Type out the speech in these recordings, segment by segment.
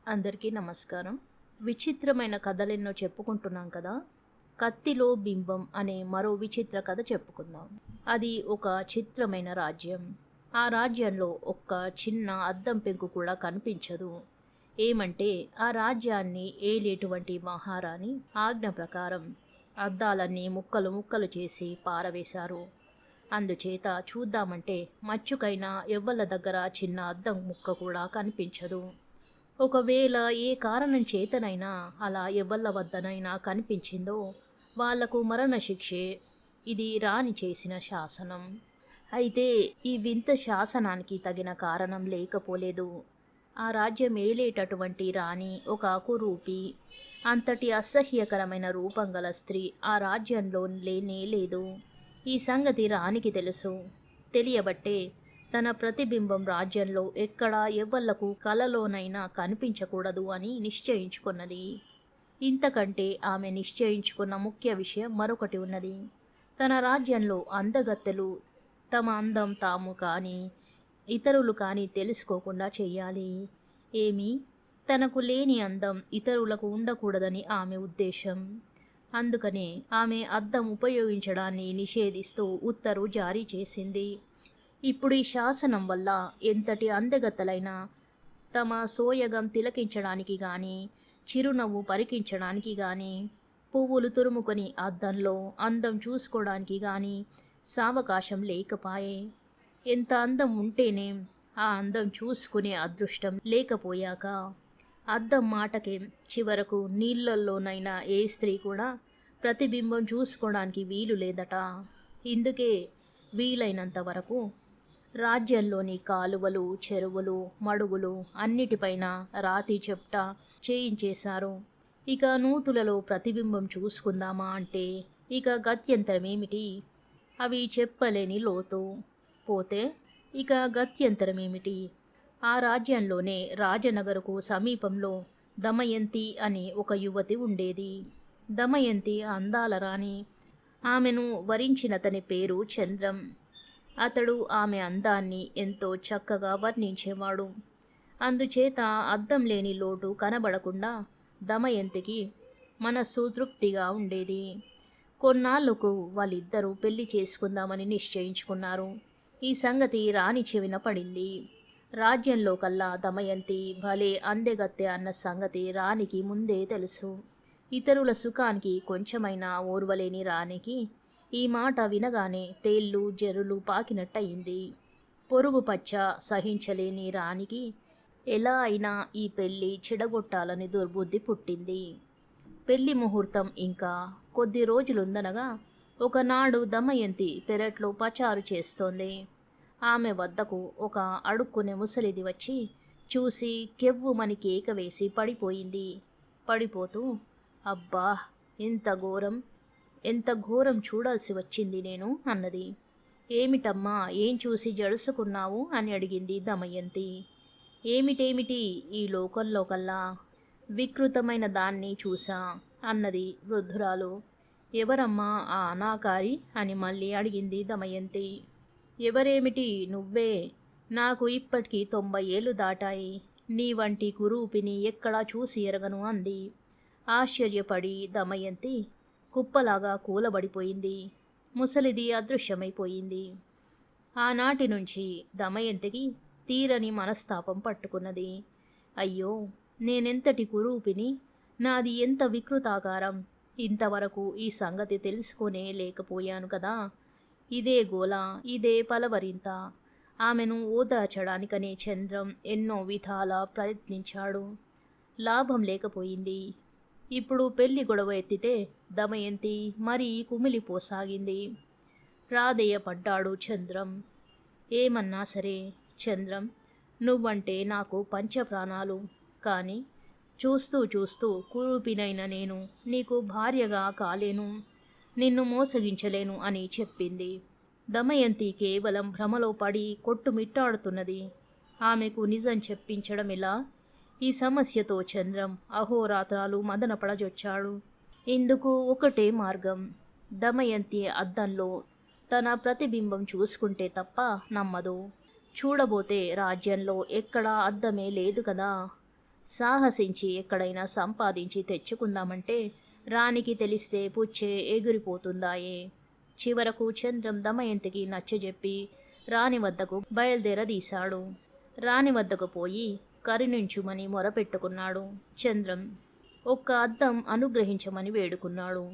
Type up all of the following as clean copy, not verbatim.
అందరికీ నమస్కారం. విచిత్రమైన కథలెన్నో చెప్పుకుంటున్నాం కదా! 'కత్తిలో బింబం' అనే మరో విచిత్ర కథ చెప్పుకుందాం. అది ఒక చిత్రమైన రాజ్యం. ఆ రాజ్యంలో ఒక్క చిన్న అద్దం పెంకు కూడా కనిపించదు. ఏమంటే ఆ రాజ్యాన్ని ఏలేటువంటి మహారాణి ఆజ్ఞ ప్రకారం అద్దాలన్నీ ముక్కలు ముక్కలు చేసి పారవేశారు. అందుచేత చూద్దామంటే మచ్చుకైనా ఎవ్వళ్ళ దగ్గర చిన్న అద్దం ముక్క కూడా కనిపించదు. ఒకవేళ ఏ కారణం చేతనైనా అలా ఎవ్వళ్ళ వద్దనైనా కనిపించిందో వాళ్లకు మరణశిక్షే. ఇది రాణి చేసిన శాసనం. అయితే ఈ వింత శాసనానికి తగిన కారణం లేకపోలేదు. ఆ రాజ్యం ఏలేటటువంటి రాణి ఒక కురూపి. అంతటి అసహ్యకరమైన రూపం గల స్త్రీ ఆ రాజ్యంలో లేనే లేదు. ఈ సంగతి రాణికి తెలుసు. తెలియబట్టే తన ప్రతిబింబం రాజ్యంలో ఎక్కడా ఎవ్వళ్లకు కలలోనైనా కనిపించకూడదు అని నిశ్చయించుకున్నది. ఇంతకంటే ఆమె నిశ్చయించుకున్న ముఖ్య విషయం మరొకటి ఉన్నది. తన రాజ్యంలో అందగత్తెలు తమ అందం తాము కానీ ఇతరులు కానీ తెలుసుకోకుండా చెయ్యాలి. ఏమీ తనకు లేని అందం ఇతరులకు ఉండకూడదని ఆమె ఉద్దేశం. అందుకనే ఆమె అద్దం ఉపయోగించడాన్ని నిషేధిస్తూ ఉత్తర్వు జారీ చేసింది. ఇప్పుడు ఈ శాసనం వల్ల ఎంతటి అందగత్తెలైనా తమ సోయగం తిలకించడానికి కానీ చిరునవ్వు పరికించడానికి కానీ పువ్వులు తురుముకొని అద్దంలో అందం చూసుకోవడానికి కానీ సావకాశం లేకపాయే. ఎంత అందం ఉంటేనే ఆ అందం చూసుకునే అదృష్టం లేకపోయాక అద్దం మాటకే చివరకు నీళ్ళల్లోనైనా ఏ స్త్రీ కూడా ప్రతిబింబం చూసుకోవడానికి వీలు లేదట. ఇందుకే వీలైనంత వరకు రాజ్యంలోని కాలువలు, చెరువులు, మడుగులు అన్నిటిపైన రాతి చెప్ట చేయించేశారు. ఇక నూతులలో ప్రతిబింబం చూసుకుందామా అంటే ఇక గత్యంతరమేమిటి? అవి చెప్పలేని లోతు. పోతే ఇక గత్యంతరమేమిటి? ఆ రాజ్యంలోనే రాజనగరుకు సమీపంలో దమయంతి అనే ఒక యువతి ఉండేది. దమయంతి అందాల రాణి. ఆమెను వరించినతని పేరు చంద్రం. అతడు ఆమె అందాన్ని ఎంతో చక్కగా వర్ణించేవాడు. అందుచేత అద్దం లేని లోటు కనబడకుండా దమయంతికి మనస్సు తృప్తిగా ఉండేది. కొన్నాళ్లకు వాళ్ళిద్దరూ పెళ్లి చేసుకుందామని నిశ్చయించుకున్నారు. ఈ సంగతి రాణి చెవిన పడింది. రాజ్యంలో కల్లా దమయంతి భలే అందెగత్తె అన్న సంగతి రాణికి ముందే తెలుసు. ఇతరుల సుఖానికి కొంచెమైనా ఓర్వలేని రాణికి ఈ మాట వినగానే తేళ్ళు జెరులు పాకినట్టయింది. పొరుగు పచ్చ సహించలేని రాణికి ఎలా అయినా ఈ పెళ్ళి చెడగొట్టాలని దుర్బుద్ధి పుట్టింది. పెళ్లి ముహూర్తం ఇంకా కొద్ది రోజులుందనగా ఒకనాడు దమయంతి పెరట్లో పచారు చేస్తోంది. ఆమె వద్దకు ఒక అడుక్కునే ముసలిది వచ్చి చూసి కెవ్వుమని కేక వేసి పడిపోయింది. పడిపోతూ, అబ్బా, ఎంత ఘోరం చూడాల్సి వచ్చింది నేను అన్నది. ఏమిటమ్మా, ఏం చూసి జడుసుకున్నావు అని అడిగింది దమయంతి. ఏమిటేమిటి, ఈ లోకంలో కల్లా వికృతమైన దాన్ని చూసా అన్నది వృద్ధురాలు. ఎవరమ్మా ఆ అనాకారి అని మళ్ళీ అడిగింది దమయంతి. ఎవరేమిటి, నువ్వే. నాకు ఇప్పటికీ 90 ఏళ్ళు దాటాయి. నీ వంటి కురూపిని ఎక్కడా చూసి ఎరగను అంది. ఆశ్చర్యపడి దమయంతి కుప్పలాగా కూలబడిపోయింది. ముసలిది అదృశ్యమైపోయింది. ఆనాటి నుంచి దమయంతికి తీరని మనస్తాపం పట్టుకున్నది. అయ్యో, నేనెంతటి కురూపిని, నాది ఎంత వికృతాకారం, ఇంతవరకు ఈ సంగతి తెలుసుకునే లేకపోయాను కదా. ఇదే గోల, ఇదే పలవరింత. ఆమెను ఓదార్చడానికనే చంద్రం ఎన్నో విధాలా ప్రయత్నించాడు. లాభం లేకపోయింది. ఇప్పుడు పెళ్లి గొడవ ఎత్తితే దమయంతి మరీ కుమిలిపోసాగింది. ప్రాధేయపడ్డాడు చంద్రం. ఏమన్నా సరే చంద్రం, నువ్వంటే నాకు పంచప్రాణాలు. కానీ చూస్తూ చూస్తూ కురూపినైన నేను నీకు భార్యగా కాలేను, నిన్ను మోసగించలేను అని చెప్పింది. దమయంతి కేవలం భ్రమలో పడి కొట్టుమిట్టాడుతున్నది. ఆమెకు నిజం చెప్పించడం ఎలా? ఈ సమస్యతో చంద్రం అహోరాత్రాలు మదనపడజొచ్చాడు. ఇందుకు ఒకటే మార్గం. దమయంతి అద్దంలో తన ప్రతిబింబం చూసుకుంటే తప్ప నమ్మదు. చూడబోతే రాజ్యంలో ఎక్కడా అద్దమే లేదు కదా. సాహసించి ఎక్కడైనా సంపాదించి తెచ్చుకుందామంటే రాణికి తెలిస్తే పుచ్చే ఎగిరిపోతుందాయే. చివరకు చంద్రం దమయంతికి నచ్చజెప్పి రాణి వద్దకు బయలుదేరదీశాడు. రాణి వద్దకు పోయి కరుణించుమని మొరపెట్టుకున్నాడు చంద్రం. ఒక్క అద్దం అనుగ్రహించమని వేడుకున్నాడు.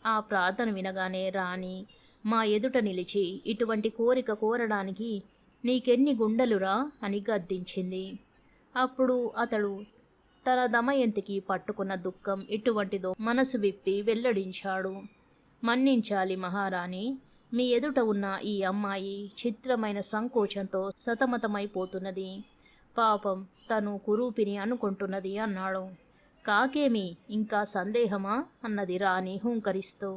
ఆ ప్రార్థన వినగానే రాణి మా ఎదుట నిలిచి ఇటువంటి కోరిక కోరడానికి నీకెన్ని గుండెలురా అని గద్దించింది. అప్పుడు అతడు తన దమయంతికి పట్టుకున్న దుఃఖం ఎటువంటిదో మనసు విప్పి వెల్లడించాడు. మన్నించాలి మహారాణి, మీ ఎదుట ఉన్న ఈ అమ్మాయి చిత్రమైన సంకోచంతో సతమతమైపోతున్నది. పాపం తను కురూపిని అనుకుంటున్నది అన్నాడు. కాకేమి, ఇంకా సందేహమా అన్నది రాణి హుంకరిస్తూ.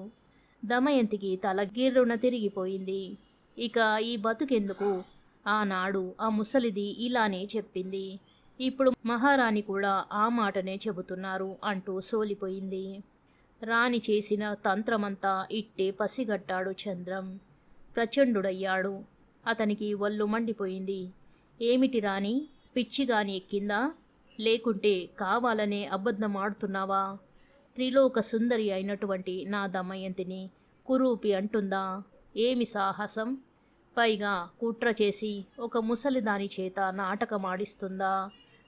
దమయంతికి తల గిర్రున తిరిగిపోయింది. ఇక ఈ బతుకెందుకు, ఆనాడు ఆ ముసలిది ఇలానే చెప్పింది, ఇప్పుడు మహారాణి కూడా ఆ మాటనే చెబుతున్నారు అంటూ సోలిపోయింది. రాణి చేసిన తంత్రమంతా ఇట్టే పసిగట్టాడు చంద్రం. ప్రచండుడయ్యాడు. అతనికి ఒళ్ళు మండిపోయింది. ఏమిటి రాణి, పిచ్చిగాని ఎక్కిందా, లేకుంటే కావాలనే అబద్ధమాడుతున్నావా? త్రిలోక సుందరి అయినటువంటి నా దమయంతిని కురూపి అంటుందా? ఏమి సాహసం! పైగా కుట్ర చేసి ఒక ముసలిదాని చేత నాటకమాడిస్తుందా?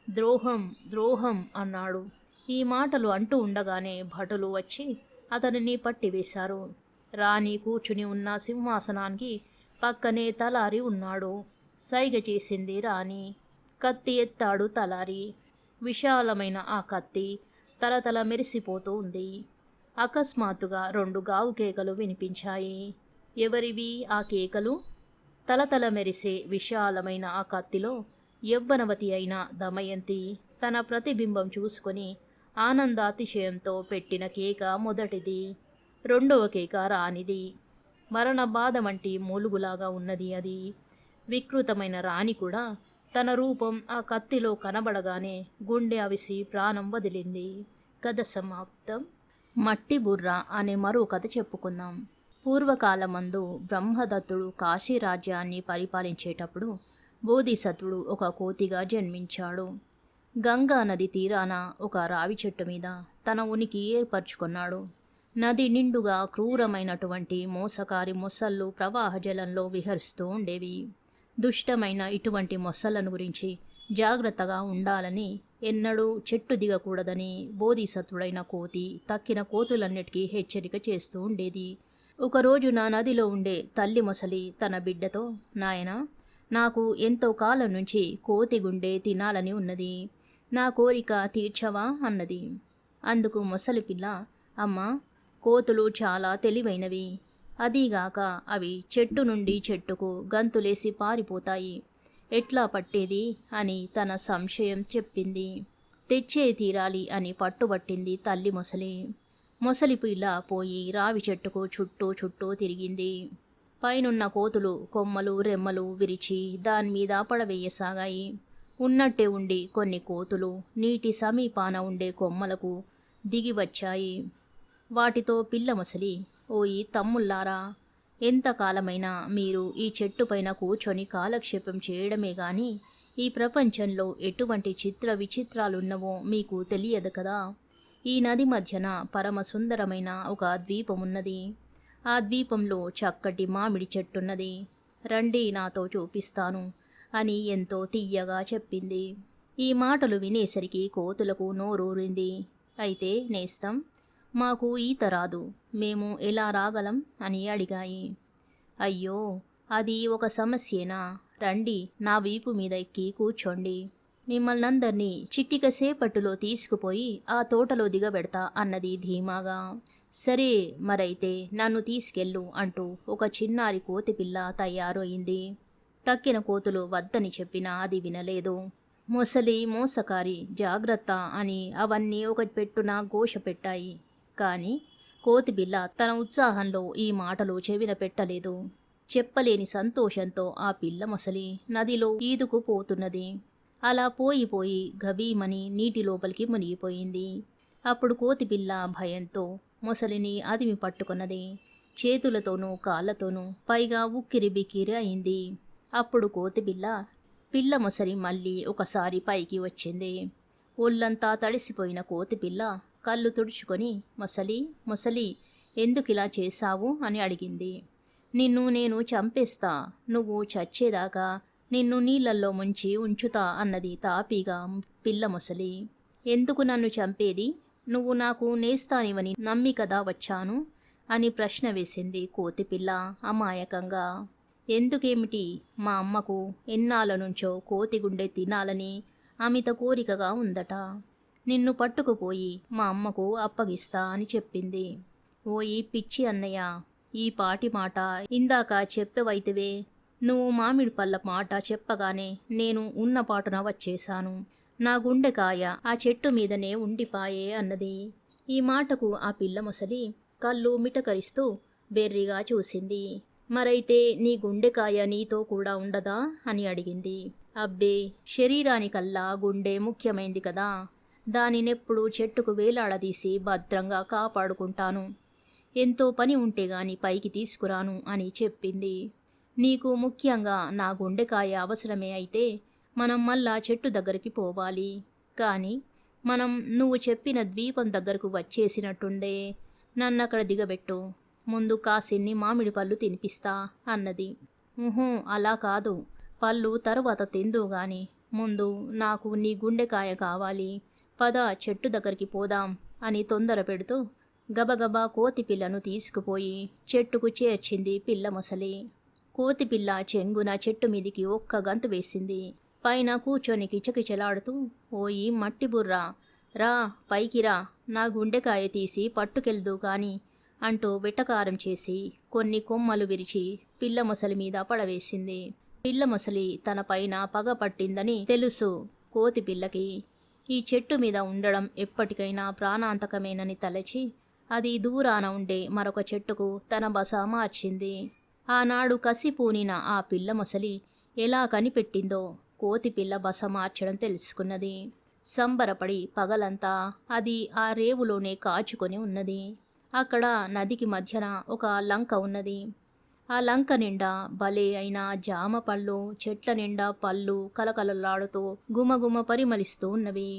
ద్రోహం, ద్రోహం అన్నాడు. ఈ మాటలు అంటూ ఉండగానే భటులు వచ్చి అతనిని పట్టివేశారు. రాణి కూర్చుని ఉన్న సింహాసనానికి పక్కనే తలారి ఉన్నాడు. సైగ చేసింది రాణి. కత్తి ఎత్తాడు తలారి. విశాలమైన ఆ కత్తి తలతల మెరిసిపోతూ ఉంది. అకస్మాత్తుగా 2 గావు కేకలు వినిపించాయి. ఎవరివి ఆ కేకలు? తలతల మెరిసే విశాలమైన ఆ కత్తిలో యవ్వనవతి అయిన దమయంతి తన ప్రతిబింబం చూసుకొని ఆనందాతిశయంతో పెట్టిన కేక మొదటిది. రెండవ కేక రాణిది. మరణ బాధ వంటి మూలుగులాగా ఉన్నది అది. వికృతమైన రాణి కూడా తన రూపం ఆ కత్తిలో కనబడగానే గుండె అవిసి ప్రాణం వదిలింది. కథ సమాప్తం. మట్టి బుర్ర అనే మరో కథ చెప్పుకుందాం. పూర్వకాలమందు బ్రహ్మదత్తుడు కాశీరాజ్యాన్ని పరిపాలించేటప్పుడు బోధిసత్వుడు ఒక కోతిగా జన్మించాడు. గంగా నది తీరాన ఒక రావి చెట్టు మీద తన ఉనికి ఏర్పరచుకున్నాడు. నది నిండుగా క్రూరమైనటువంటి మోసకారి మొసళ్ళు ప్రవాహ జలంలో విహరిస్తూ ఉండేవి. దుష్టమైన ఇటువంటి మొసళ్ళను గురించి జాగ్రత్తగా ఉండాలని, ఎన్నడూ చెట్టు దిగకూడదని బోధిసత్వుడైన కోతి తక్కిన కోతులన్నిటికీ హెచ్చరిక చేస్తూ ఉండేది. ఒకరోజున నదిలో ఉండే తల్లి మొసలి తన బిడ్డతో, నాయనా, నాకు ఎంతో కాలం నుంచి కోతి గుండె తినాలని ఉన్నది, నా కోరిక తీర్చవా అన్నది. అందుకు మొసలి పిల్ల, అమ్మా, కోతులు చాలా తెలివైనవి, అదీగాక అవి చెట్టు నుండి చెట్టుకు గంతులేసి పారిపోతాయి, ఎట్లా పట్టేది అని తన సంశయం చెప్పింది. తెచ్చే తీరాలి అని పట్టుబట్టింది తల్లి మొసలి. మొసలి పిల్ల పోయి రావి చెట్టుకు చుట్టూ తిరిగింది. పైనున్న కోతులు కొమ్మలు రెమ్మలు విరిచి దానిమీద పడవేయసాగాయి. ఉన్నట్టే ఉండి కొన్ని కోతులు నీటి సమీపాన ఉండే కొమ్మలకు దిగివచ్చాయి. వాటితో పిల్ల మొసలి, ఓయి తమ్ముళ్ళారా, ఎంతకాలమైనా మీరు ఈ చెట్టుపైన కూర్చొని కాలక్షేపం చేయడమే గాని ఈ ప్రపంచంలో ఎటువంటి చిత్ర విచిత్రాలున్నవో మీకు తెలియదు కదా. ఈ నది మధ్యన పరమ సుందరమైన ఒక ద్వీపమున్నది. ఆ ద్వీపంలో చక్కటి మామిడి చెట్టున్నది. రండి, నాతో చూపిస్తాను అని ఎంతో తీయగా చెప్పింది. ఈ మాటలు వినేసరికి కోతులకు నోరూరింది. అయితే నేస్తం, మాకు ఈత రాదు, మేము ఎలా రాగలం అని అడిగాయి. అయ్యో, అది ఒక సమస్యేనా? రండి, నా వీపు మీద ఎక్కి కూర్చోండి, మిమ్మల్నందరినీ చిట్టిక సేపట్టులో తీసుకుపోయి ఆ తోటలో దిగబెడతా అన్నది ధీమాగా. సరే మరైతే నన్ను తీసుకెళ్ళు అంటూ ఒక చిన్నారి కోతిపిల్ల తయారయింది. తక్కిన కోతులు వద్దని చెప్పినా అది వినలేదు. మొసలి మోసకారి, జాగ్రత్త అని అవన్నీ ఒకటి పెట్టున ఘోష పెట్టాయి. కానీ కోతిపిల్ల తన ఉత్సాహంలో ఈ మాటలు చెవిన పెట్టలేదు. చెప్పలేని సంతోషంతో ఆ పిల్ల మొసలి నదిలో ఈదుకు పోతున్నది. అలా పోయి గబీమని నీటి లోపలికి మునిగిపోయింది. అప్పుడు కోతిపిల్ల భయంతో మొసలిని అదిమి పట్టుకున్నది. చేతులతోనూ కాళ్ళతోనూ, పైగా ఉక్కిరి బిక్కిరి అయింది. అప్పుడు కోతిపిల్ల పిల్ల మొసలి మళ్ళీ ఒకసారి పైకి వచ్చింది. ఒళ్ళంతా తడిసిపోయిన కోతిపిల్ల కళ్ళు తుడుచుకొని మొసలి మొసలి ఎందుకిలా చేశావు అని అడిగింది. నిన్ను నేను చంపేస్తా, నువ్వు చచ్చేదాకా నిన్ను నీళ్ళల్లో ముంచి ఉంచుతా అన్నది తాపీగా పిల్ల మొసలి. ఎందుకు నన్ను చంపేది? నువ్వు నాకు నేస్తానివని నమ్మి కదా వచ్చాను అని ప్రశ్న వేసింది కోతిపిల్ల అమాయకంగా. ఎందుకేమిటి? మా అమ్మకు ఎన్నాళ్ళ నుంచో కోతి గుండె తినాలని అమిత కోరికగా ఉందట. నిన్ను పట్టుకుపోయి మా అమ్మకు అప్పగిస్తా అని చెప్పింది. ఓయి పిచ్చి అన్నయ్య, ఈ పాటి మాట ఇందాక చెప్పవైతివే. నువ్వు మామిడి పళ్ళ మాట చెప్పగానే నేను ఉన్న పాటున వచ్చేశాను. నా గుండెకాయ ఆ చెట్టు మీదనే ఉండిపాయే అన్నది. ఈ మాటకు ఆ పిల్ల మొసలి కళ్ళు మిటకరిస్తూ బెర్రిగా చూసింది. మరైతే నీ గుండెకాయ నీతో కూడా ఉండదా అని అడిగింది. అబ్బే, శరీరానికల్లా గుండె ముఖ్యమైంది కదా, దానినెప్పుడు చెట్టుకు వేలాడదీసి భద్రంగా కాపాడుకుంటాను. ఎంతో పని ఉంటే గాని పైకి తీసుకురాను అని చెప్పింది. నీకు ముఖ్యంగా నా గుండెకాయ అవసరమే అయితే మనం మళ్ళా చెట్టు దగ్గరికి పోవాలి. కానీ మనం నువ్వు చెప్పిన ద్వీపం దగ్గరకు వచ్చేసినట్టుండే. నన్నక్కడ దిగబెట్టు, ముందు కాసిన్ని మామిడి పళ్ళు తినిపిస్తా అన్నది. అలా కాదు, పళ్ళు తరువాత తిందుగాని ముందు నాకు నీ గుండెకాయ కావాలి. పద చెట్టు దగ్గరికి పోదాం అని తొందర పెడుతూ గబగబా కోతిపిల్లను తీసుకుపోయి చెట్టుకు చేర్చింది పిల్ల మొసలి. కోతిపిల్ల చెంగున చెట్టు మీదికి ఒక్క గంతు వేసింది. పైన కూర్చొని కిచకిచలాడుతూ, ఓయి మట్టి బుర్రా, రా పైకి రా, నా గుండెకాయ తీసి పట్టుకెళ్దు గాని అంటూ వెటకారం చేసి కొన్ని కొమ్మలు విరిచి పిల్ల మొసలి మీద పడవేసింది. పిల్ల మొసలి తన పైన పగ పట్టిందని తెలుసు కోతిపిల్లకి. ఈ చెట్టు మీద ఉండడం ఎప్పటికైనా ప్రాణాంతకమేనని తలచి అది దూరాన ఉండే మరొక చెట్టుకు తన బస మార్చింది. ఆనాడు కసిపూనిన ఆ పిల్ల మొసలి ఎలా కనిపెట్టిందో కోతిపిల్ల బస మార్చడం తెలుసుకున్నది. సంబరపడి పగలంతా అది ఆ రేవులోనే కాచుకొని ఉన్నది. అక్కడ నదికి మధ్యన ఒక లంక ఉన్నది. ఆ లంక నిండా భలే అయిన జామ పళ్ళు, చెట్ల నిండా పళ్ళు కలకలలాడుతూ గుమగుమ పరిమళిస్తూ ఉన్నవి.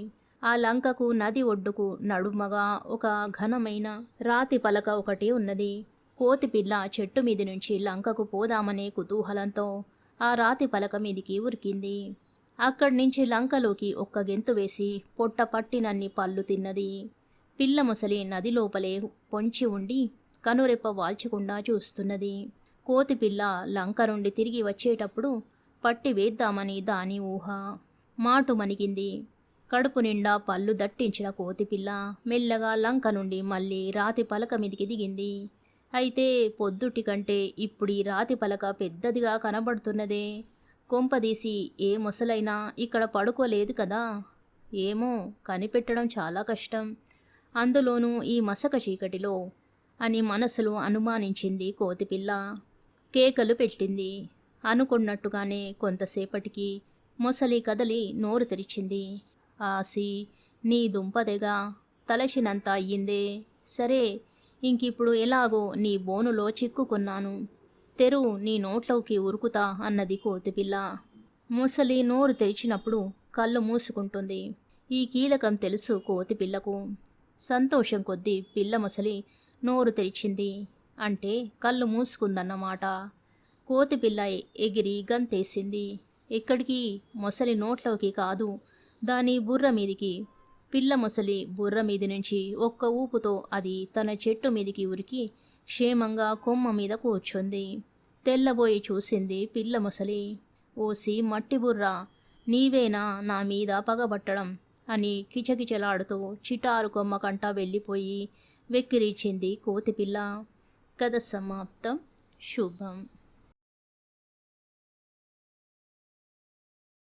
ఆ లంకకు నది ఒడ్డుకు నడుమగా ఒక ఘనమైన రాతి పలక ఒకటి ఉన్నది. కోతిపిల్ల చెట్టు మీది నుంచి లంకకు పోదామనే కుతూహలంతో ఆ రాతి పలక మీదికి ఉరికింది. అక్కడి నుంచి లంకలోకి ఒక్క గెంతు వేసి పొట్ట పట్టినన్ని పళ్ళు తిన్నది. పిల్ల మొసలి నది లోపలే పొంచి ఉండి కనురెప్ప వాల్చకుండా చూస్తున్నది. కోతిపిల్ల లంక నుండి తిరిగి వచ్చేటప్పుడు పట్టి వేద్దామని దాని ఊహ. మాటు మణిగింది. కడుపు నిండా పళ్ళు దట్టించిన కోతిపిల్ల మెల్లగా లంక నుండి మళ్ళీ రాతి పలక మీదికి దిగింది. అయితే పొద్దుటి కంటే ఇప్పుడు ఈ రాతి పలక పెద్దదిగా కనబడుతున్నదే. కొంపదీసి ఏ మొసలైనా ఇక్కడ పడుకోలేదు కదా. ఏమో, కనిపెట్టడం చాలా కష్టం, అందులోనూ ఈ మసక చీకటిలో అని మనసులో అనుమానించింది కోతిపిల్ల. కేకలు పెట్టింది. అనుకున్నట్టుగానే కొంతసేపటికి మొసలి కదలి నోరు తెరిచింది. ఆసి, నీ దుంపదెగా, తలచినంత అయ్యిందే. సరే, ఇంకిప్పుడు ఎలాగో నీ బోనులో చిక్కుకున్నాను, తెరు, నీ నోట్లోకి ఉరుకుతా అన్నది కోతిపిల్ల. మొసలి నోరు తెరిచినప్పుడు కళ్ళు మూసుకుంటుంది. ఈ కీలకం తెలుసు కోతిపిల్లకు. సంతోషం కొద్దీ పిల్ల మొసలి నోరు తెరిచింది అంటే కళ్ళు మూసుకుందన్నమాట. కోతిపిల్ల ఎగిరి గంతేసింది. ఎక్కడికి? మొసలి నోట్లోకి కాదు, దాని బుర్ర మీదికి. పిల్ల మొసలి బుర్ర మీది నుంచి ఒక్క ఊపుతో అది తన చెట్టు మీదికి ఉరికి క్షేమంగా కొమ్మ మీద కూర్చుంది. తెల్లబోయి చూసింది పిల్ల మొసలి. ఓసి మట్టి బుర్రా, నీవేనా నా మీద పగబట్టడం అని కిచకిచలాడుతూ చిటారు కొమ్మ కంట వెళ్ళిపోయి వెక్కిరీచింది కోతిపిల్ల. కథ సమాప్తం. శుభం.